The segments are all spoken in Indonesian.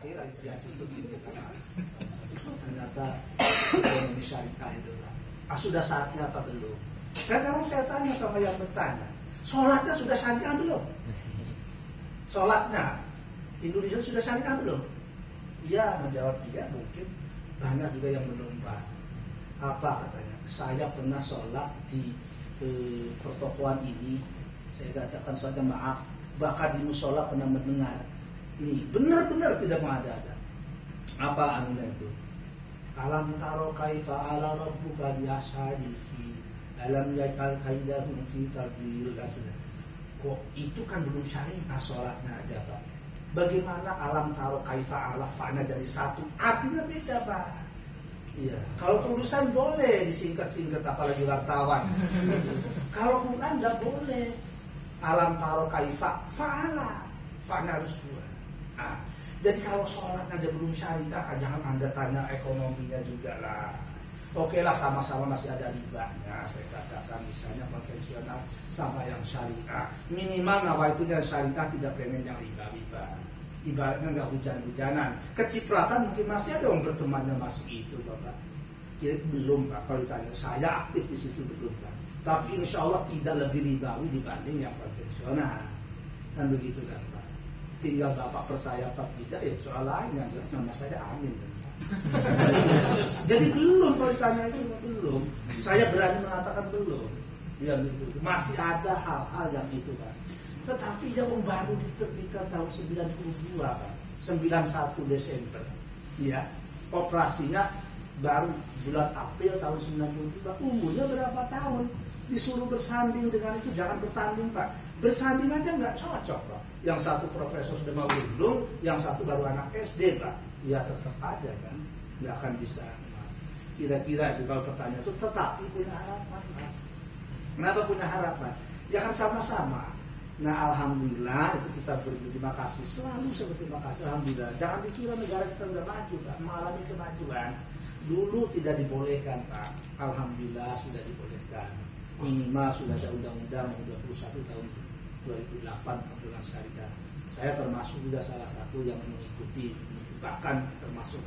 akhirat yang itu ternyata ekonomi syariah itu sudah saatnya apa belum? Sekarang saya tanya sama yang bertanya, sholatnya sudah syariah belum? Sholatnya Indonesia sudah syariah belum? Dia menjawab iya, mungkin banyak juga yang belum Pak. Apa katanya? Saya pernah sholat di pertokoan ini, saya katakan saja maaf, bahkan di musola pernah mendengar ini benar-benar tidak mengada-ada. Apa anunya itu? Alam taro kaifa ala rabbuka bi ashabihi alam yaj'al kaidahum fi tadlil. Kok itu kan belum syariah sholatnya aja Pak. Bagaimana alam taro kaifa ala fa'na dari satu artinya beda Pak. Iya, kalau tulisan boleh disingkat-singkat apalagi wartawan. Kalau Quran enggak boleh. Alam taro kaifa fa'ala fa'na harus dua. Nah, jadi kalau sholat aja belum syariah, jangan Anda tanya ekonominya juga lah. Oke lah, sama-sama masih ada ribanya. Saya katakan misalnya konvensional sama yang syariah. Minimal nawaitunya syariah, tidak pengen yang riba-riba. Ibaratnya nggak hujan-hujanan. Kecipratan mungkin masih ada yang bertemannya masuk itu Bapak. Kira belum Pak. Kalau ditanya saya aktif di situ belum Pak. Tapi insya Allah tidak lebih ribawi dibanding yang konvensional. Dan begitu kan Pak. Tinggal Bapak percaya apa tidak ya soal lain, yang jelas nama saya amin. Jadi belum, kalau ditanya itu belum. Saya berani mengatakan belum. Ya, masih ada hal-hal yang itu Pak. Tetapi yang baru diterbitkan tahun 92 Pak, 91 Desember. Ya, operasinya baru bulan April tahun 92. Umurnya berapa tahun? Disuruh bersanding dengan itu, jangan bertanding Pak. Bersanding aja nggak cocok Pak. Yang satu profesor sudah mau lulus, yang satu baru anak SD Pak. Ya tetap aja kan, nggak akan bisa. Kira-kira itu kalau pertanyaan itu, tetapi punya harapan Pak. Kenapa punya harapan? Ya kan sama-sama. Nah alhamdulillah itu kita berterima kasih, selalu saya berterima kasih. Alhamdulillah. Jangan dikira negara kita sudah maju Pak, mengalami kemajuan. Dulu tidak dibolehkan Pak. Alhamdulillah sudah dibolehkan. Minimal sudah ada undang-undang 21 tahun 2008 tentang syariah. Saya termasuk juga salah satu yang mengikuti, bahkan termasuk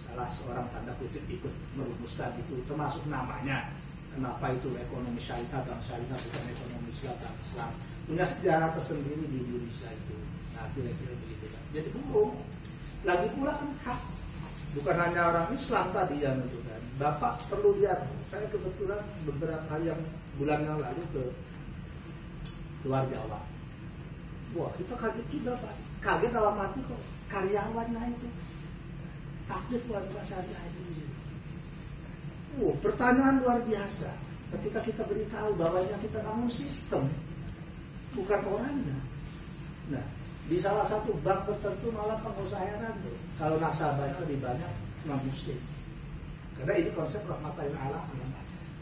salah seorang tanda kutip ikut merumuskan itu, termasuk namanya. Kenapa itu ekonomi syariah, bank syariah bukan ekonomi Islam, bank Islam. Punya sejarah tersendiri di Indonesia itu. Nah kira-kira begitu Pak. Jadi belum. Lagi pula kan hak. Bukan hanya orang Islam tadi yang menentukan. Bapak perlu lihat, saya kebetulan beberapa hari yang bulan yang lalu ke luar Jawa. Wah kita kaget juga Pak. Kaget dalam arti kok karyawannya itu aktif warga syariah itu. Pertanyaan luar biasa. Ketika kita beritahu bahwa kita bangun sistem, bukan orangnya. Nah, di salah satu bank tertentu malah pengusaha heran tuh. Kalau nasabahnya lebih banyak non-muslim. Karena ini konsep rahmatil alamin.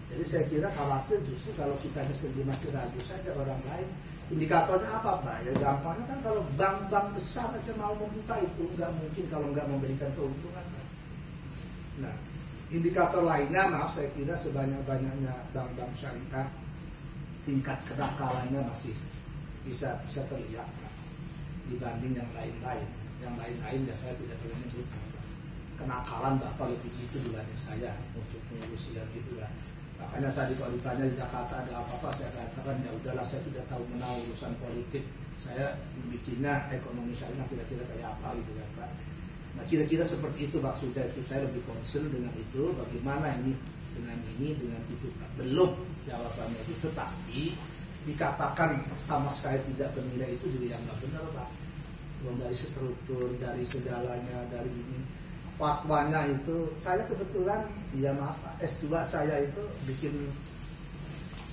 Jadi saya kira khawatir justru kalau kita sendiri masih ragu saja orang lain. Indikatornya apa Pak? Ya gampangnya kan kalau bank-bank besar aja mau membuka itu nggak mungkin kalau nggak memberikan keuntungan Pak. Nah, indikator lainnya maaf saya kira sebanyak-banyaknya bank-bank syariah tingkat kenakalannya masih bisa terlihat Pak, dibanding yang lain-lain. Yang lain-lain ya saya tidak perlu menyebut kenakalan Bapak lebih itu dibanding saya untuk mengurus yang itu lah. Makanya tadi kalau ditanya di Jakarta ada apa-apa, saya katakan ya udahlah saya tidak tahu menau urusan politik. Saya bikinnya ekonomi syariah kira-kira kayak apa gitu ya Pak. Nah kira-kira seperti itu maksudnya itu saya lebih concern dengan itu. Bagaimana ini dengan itu Pak. Belum jawabannya itu, tetapi dikatakan sama sekali tidak bernilai itu juga yang nggak benar Pak. Belum dari struktur, dari segalanya, dari ini. Fatwanya itu, saya kebetulan, ya maaf, S2 saya itu bikin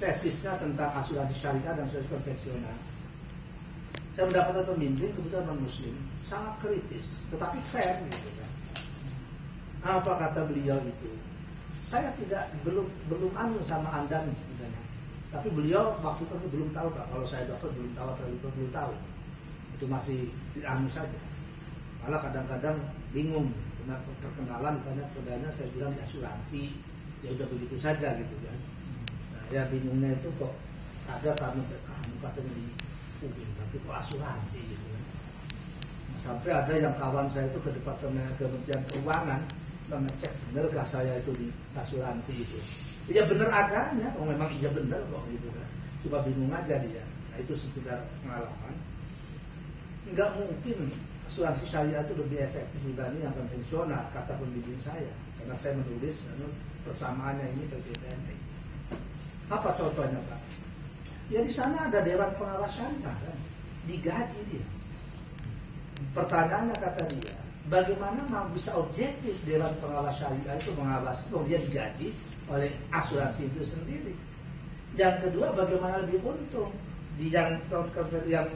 tesisnya tentang asuransi syariah dan asuransi konvensional. Saya mendapatkan pemimpin kebetulan non-muslim, sangat kritis, tetapi fair gitu kan. Apa kata beliau itu? Saya belum anu sama Anda nih sebenarnya. Tapi beliau waktu itu belum tahu Pak, kalau saya dapat belum tahu atau belum tahu. Itu masih anu saja. Malah kadang-kadang bingung. Perkenalan karena saudaranya saya bilang di asuransi, ya udah begitu saja gitu kan. Nah, ya bingungnya itu kok ada tamu katanya di UIN, tapi kok asuransi gitu kan. Sampai ada yang kawan saya itu ke Departemen Kementerian Keuangan mengecek benar saya itu di asuransi itu. Ya benar adanya, memang iya benar kok gitu kan. Cuma bingung aja dia. Nah itu sekedar pengalaman. Nggak mungkin asuransi syariah itu lebih efektif dibanding yang konvensional, kata pembimbing saya. Karena saya menulis persamaannya ini berbeda. Apa contohnya Pak? Ya di sana ada Dewan Pengawas Syariah kan, digaji dia. Pertanyaannya kata dia, bagaimana mau bisa objektif Dewan Pengawas Syariah itu mengawasi, dia digaji oleh asuransi itu sendiri. Yang kedua, bagaimana lebih untung? Di yang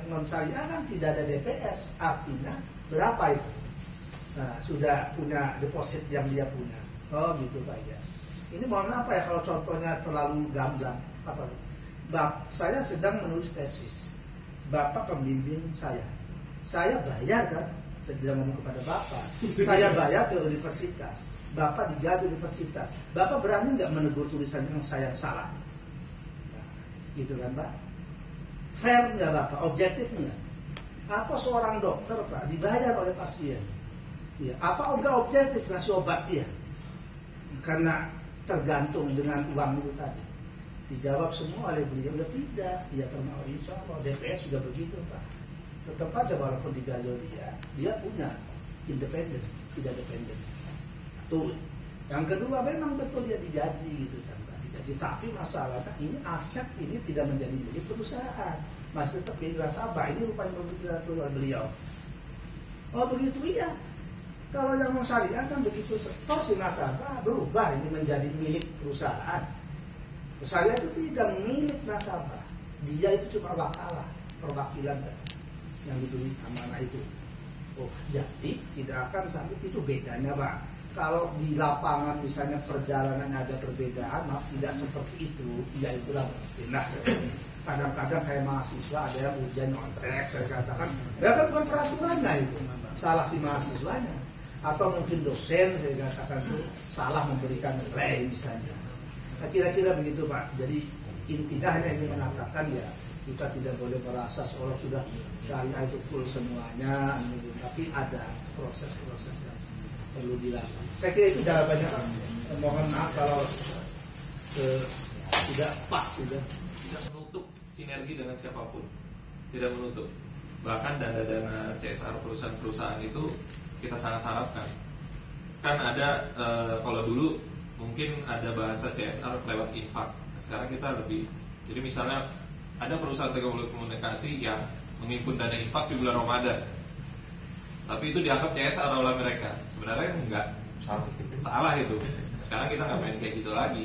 non syariah kan tidak ada DPS, artinya berapa itu? Nah, sudah punya deposit yang dia punya. Oh gitu Pak ya. Ini mohon apa ya kalau contohnya terlalu gamblang. Apa? Saya sedang menulis tesis. Bapak pembimbing saya. Saya bayar kan? Tidak ngomong kepada Bapak. Saya bayar ke universitas. Bapak digaji universitas. Bapak berani nggak menegur tulisan yang saya salah? Nah, gitu kan Pak? Fair nggak Bapak? Objektif nggak? Atau seorang dokter Pak dibayar oleh pasien? Ya, apa enggak objektif ngasih obat dia? Karena tergantung dengan uang itu tadi. Dijawab semua oleh beliau, ya tidak. Ya termasuk insya Allah DPS juga begitu Pak. Tetap aja walaupun digaji dia punya independen, tidak dependen. Tuh. Yang kedua memang betul dia digaji gitu kan Pak. Digaji, tapi masalahnya ini aset ini tidak menjadi milik perusahaan, masih tetap milik nasabah. Ini rupanya oleh beliau. Oh begitu iya. Kalau yang syariah kan begitu setor si nasabah berubah ini menjadi milik perusahaan. Syariah itu tidak milik nasabah. Dia itu cuma wakalah, perwakilan saja yang diberi amanah itu. Oh, jadi tidak akan sampai itu bedanya Pak. Kalau di lapangan misalnya perjalanan ada perbedaan, maaf tidak seperti itu. Ya itulah benar. Kadang-kadang kayak mahasiswa ada yang ujian nyontek, saya katakan, ya kan bukan peraturannya itu, salah si mahasiswanya. Atau mungkin dosen saya katakan itu salah memberikan nilai misalnya. Nah, kira-kira begitu Pak. Jadi intinya hanya ingin mengatakan ya kita tidak boleh merasa seolah sudah syariah itu full semuanya, tapi ada proses-proses yang perlu dilakukan. Saya kira itu jawabannya Pak. Mohon maaf kalau tidak pas juga. Tidak menutup sinergi dengan siapapun, tidak menutup. Bahkan dana-dana CSR perusahaan-perusahaan itu kita sangat harapkan. Kan ada kalau dulu mungkin ada bahasa CSR lewat infak. Sekarang kita lebih. Jadi misalnya ada perusahaan telekomunikasi yang menghimpun dana infak di bulan Ramadan, tapi itu dianggap CSR oleh mereka. Sebenarnya enggak, salah itu. Sekarang kita nggak main kayak gitu lagi.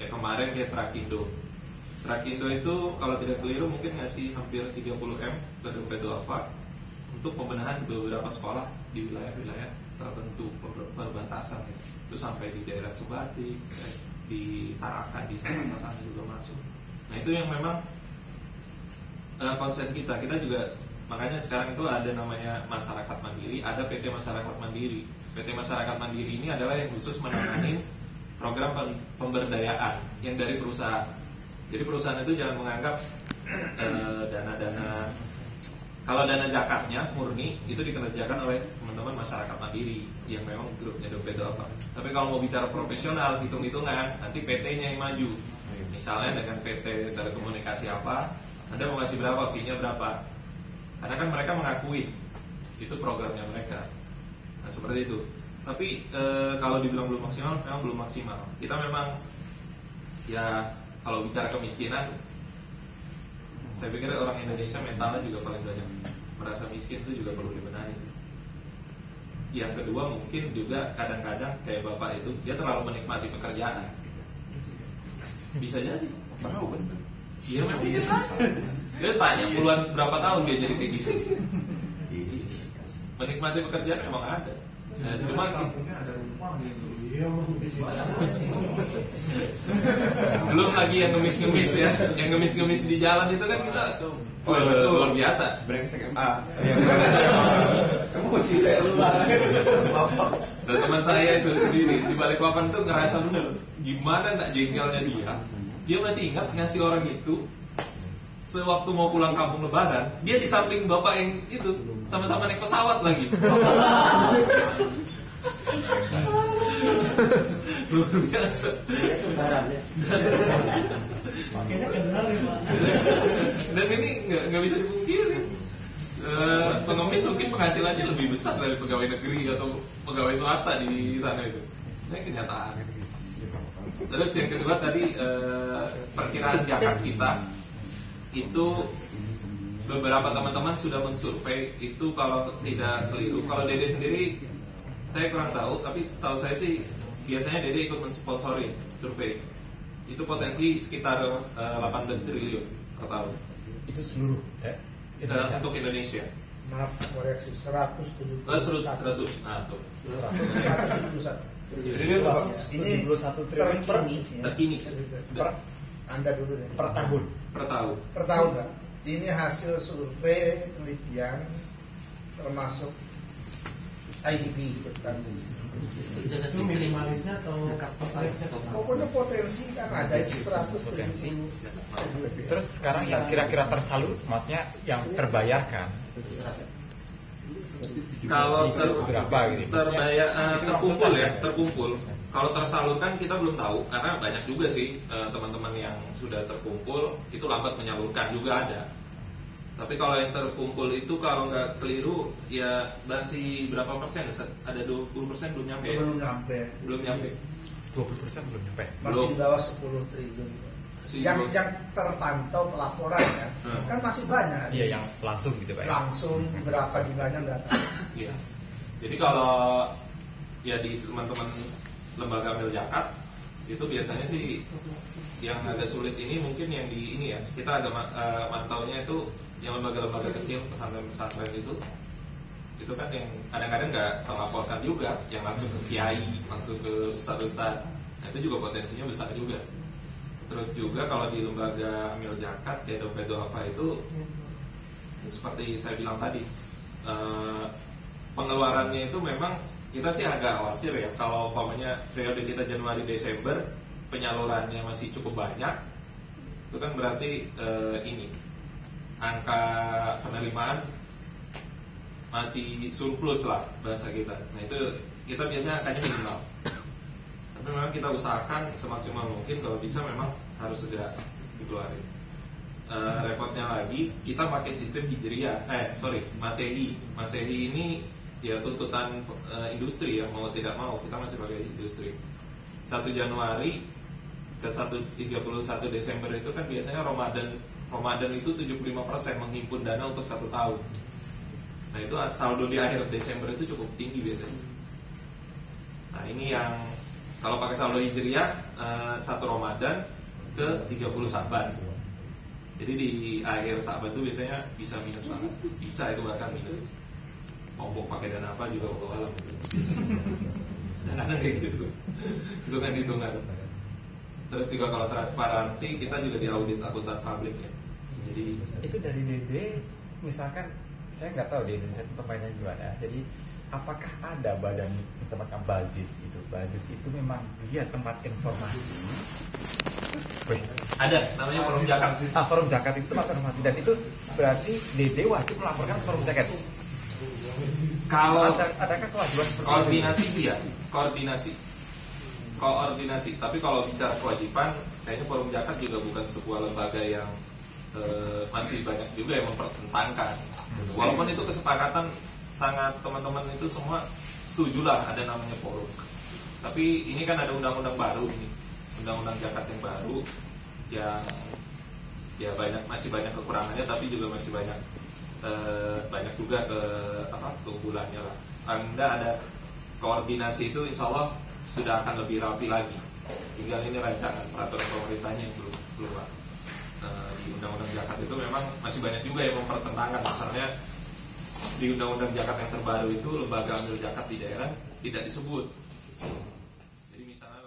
Ya kemarin kayak Trakindo itu kalau tidak keliru mungkin ngasih hampir 30M ke dompet duafa untuk pembenahan beberapa sekolah di wilayah-wilayah tertentu perbatasan itu sampai di daerah Subati, di Tarakan, di sana juga masuk. Nah itu yang memang konsen kita juga, makanya sekarang itu ada namanya Masyarakat Mandiri, ada PT Masyarakat Mandiri. PT Masyarakat Mandiri ini adalah yang khusus menangani program pemberdayaan yang dari perusahaan. Jadi perusahaan itu jangan menganggap dana-dana, kalau dana zakatnya murni itu dikerjakan oleh teman-teman masyarakat mandiri yang memang grupnya dompet apa. Tapi kalau mau bicara profesional, hitung-hitungan, nanti PT-nya yang maju. Misalnya dengan PT telekomunikasi apa, Anda mau kasih berapa, fee-nya berapa. Karena kan mereka mengakui itu programnya mereka. Nah seperti itu. Tapi kalau dibilang belum maksimal, memang belum maksimal. Kita memang ya kalau bicara kemiskinan, saya pikir orang Indonesia mentalnya juga paling banyak merasa miskin, itu juga perlu dibenahi. Yang kedua mungkin juga kadang-kadang kayak bapak itu dia terlalu menikmati pekerjaan. Bisa jadi. Tahu betul. Iya memang dia dia tanya puluhan berapa tahun dia jadi kayak gitu. Menikmati pekerjaan memang ada. Nah, cuma kampungnya ada rumah gitu. belum lagi yang ngemis-ngemis ya, yang ngemis-ngemis di jalan itu kan kita luar biasa. Brengsek MA. Kamu sih luar. Dan teman saya itu sendiri di Balikpapan tuh ngerasa bener gimana tak jengkelnya dia masih ingat ngasih orang itu sewaktu mau pulang kampung lebaran, dia di samping bapak yang itu sama-sama naik pesawat lagi. Luar biasa. Itu barang ya. Makanya kenal ya Pak. Dan ini nggak bisa dipungkiri. Pengemis mungkin penghasilannya lebih besar dari pegawai negeri atau pegawai swasta di sana itu. Ini kenyataan. Terus yang kedua tadi perkiraan zakat kita itu beberapa teman-teman sudah mensurvei itu, kalau tidak keliru. Kalau Dede sendiri saya kurang tahu, tapi setahu saya sih biasanya Dede ikut mensponsori survei. Itu potensi sekitar 18 triliun per tahun. Itu seluruh ya? Untuk Indonesia. Maaf koreksi 171. 100. Nah, tuh. 171. Jadi ini 71 triliun Terkini Anda dulu deh. per tahun. per tahun. Per tahun Pak. Ini hasil survei penelitian termasuk IDP kan. Itu minimalisnya atau potensinya? Pokoknya potensi kan ada itu 100 Potensi. triliun. Terus sekarang yang kira-kira tersalur, maksudnya yang terbayarkan Kalau berapa gitu? terbayar Itu terkumpul langsung ya, saja. terkumpul. Kalau tersalurkan kita belum tahu, karena banyak juga sih teman-teman yang sudah terkumpul itu lambat menyalurkan juga ada. Tapi kalau yang terkumpul itu kalau nggak keliru ya masih berapa persen? Ustaz? Ada 20% belum nyampe. Belum nyampe. Belum nyampe. 20% belum nyampe. Masih Belum. di bawah 10 triliun. Masih Yang belum. yang terpantau pelaporan ya. Kan masih banyak. Iya, yang langsung gitu Pak. Langsung berapa jumlahnya nggak tahu. Iya. Jadi kalau ya di teman-teman lembaga amil zakat itu biasanya sih yang agak sulit ini mungkin yang di ini ya, kita ada mantaunya itu yang lembaga-lembaga kecil, pesantren-pesantren itu kan yang kadang-kadang nggak melaporkan juga, yang langsung ke kiai, langsung ke ustadz-ustadz. Nah, itu juga potensinya besar juga. Terus juga kalau di lembaga amil zakat ya dompet apa itu seperti saya bilang tadi, pengeluarannya itu memang kita sih agak khawatir ya kalau umpamanya periode kita Januari Desember penyalurannya masih cukup banyak, itu kan berarti ini angka penerimaan masih surplus lah bahasa kita. Nah itu kita biasanya angkanya minimal. Tapi memang kita usahakan semaksimal mungkin kalau bisa memang harus segera dikeluarin. Repotnya lagi kita pakai sistem hijriah, Masehi. Masehi ini ya tuntutan industri ya, mau tidak mau kita masih pakai industri. 1 Januari ke 31 Desember itu kan biasanya Ramadan itu 75% menghimpun dana untuk 1 tahun. Nah itu saldo di akhir Desember itu cukup tinggi biasanya. Nah ini yang kalau pakai saldo hijriah 1 Ramadan ke 30 Sa'ban. Jadi di akhir Sa'ban itu biasanya bisa minus banget. Bisa itu bahkan minus. Mau pakai dana apa juga Allah alam gitu. Kadang kayak gitu. Itu kan hitungan. Terus juga kalau transparansi kita juga diaudit akuntan publik ya. Jadi Itu dari DD, misalkan saya nggak tahu di Indonesia itu pemainnya gimana. Jadi apakah ada badan misalkan Bazis itu? Bazis itu memang dia tempat informasi. ada namanya forum zakat. Forum zakat itu tempat informasi, dan itu berarti DD wajib melaporkan forum zakat. Kalau Adakah kewajiban seperti koordinasi iya, koordinasi. Tapi kalau bicara kewajiban, kayaknya forum zakat juga bukan sebuah lembaga yang masih banyak juga yang mempertentangkan. Walaupun itu kesepakatan sangat teman-teman itu semua setujulah ada namanya forum. Tapi ini kan ada undang-undang baru ini, undang-undang zakat yang baru yang ya masih banyak kekurangannya, tapi juga masih banyak juga keunggulannya lah. Anda ada koordinasi itu insya Allah sudah akan lebih rapi lagi. Tinggal ini rancangan peraturan pemerintahnya yang belum keluar. Di undang-undang zakat itu memang masih banyak juga yang mempertentangkan. Misalnya di undang-undang zakat yang terbaru itu lembaga amil zakat di daerah tidak disebut. Jadi misalnya